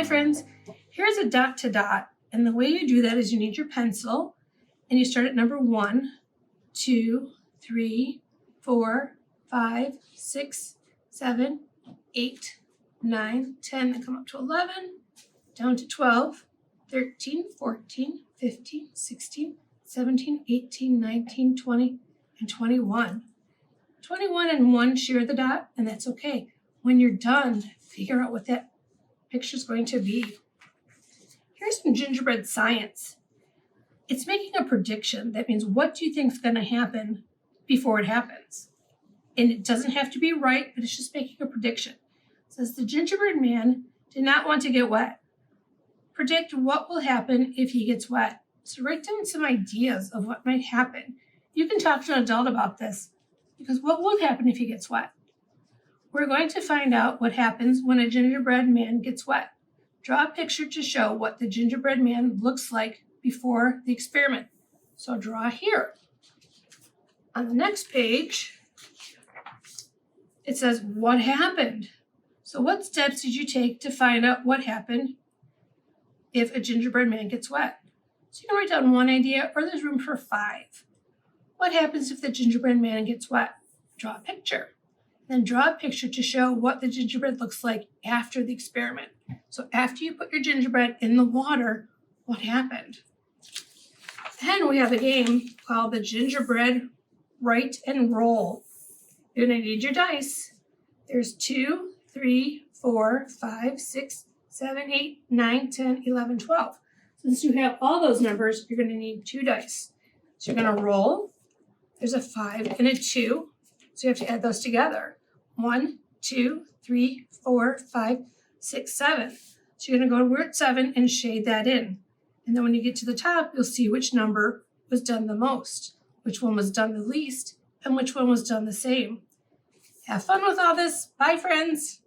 friends, here's a dot to dot, and the way you do that is you need your pencil, and you start at number 1, 2, 3, 4, 5, 6, 7, 8, 9, 10, then come up to 11, down to 12, 13, 14, 15, 16, 17, 18, 19, 20, and 21. 21 and 1 share the dot, and that's okay. When you're done, figure out what that picture is going to be. Here's some gingerbread science. It's making a prediction. That means, what do you think is going to happen before it happens? And it doesn't have to be right, but it's just making a prediction. It says the gingerbread man did not want to get wet. Predict what will happen if he gets wet. So write down some ideas of what might happen. You can talk to an adult about this, because what will happen if he gets wet? We're going to find out what happens when a gingerbread man gets wet. Draw a picture to show what the gingerbread man looks like before the experiment. So draw here. On the next page, it says, what happened? So what steps did you take to find out what happened if a gingerbread man gets wet? So you can write down one idea, or there's room for 5. What happens if the gingerbread man gets wet? Draw a picture. Then draw a picture to show what the gingerbread looks like after the experiment. So after you put your gingerbread in the water, what happened? Then we have a game called the Gingerbread Write and Roll. You're going to need your dice. There's 2, 3, 4, 5, 6, 7, 8, 9, 10, 11, 12. Since you have all those numbers, you're going to need 2 dice. So you're going to roll. There's a 5 and a 2. So you have to add those together. 1, 2, 3, 4, 5, 6, 7. So you're going to go to word 7 and shade that in. And then when you get to the top, you'll see which number was done the most, which one was done the least, and which one was done the same. Have fun with all this. Bye, friends.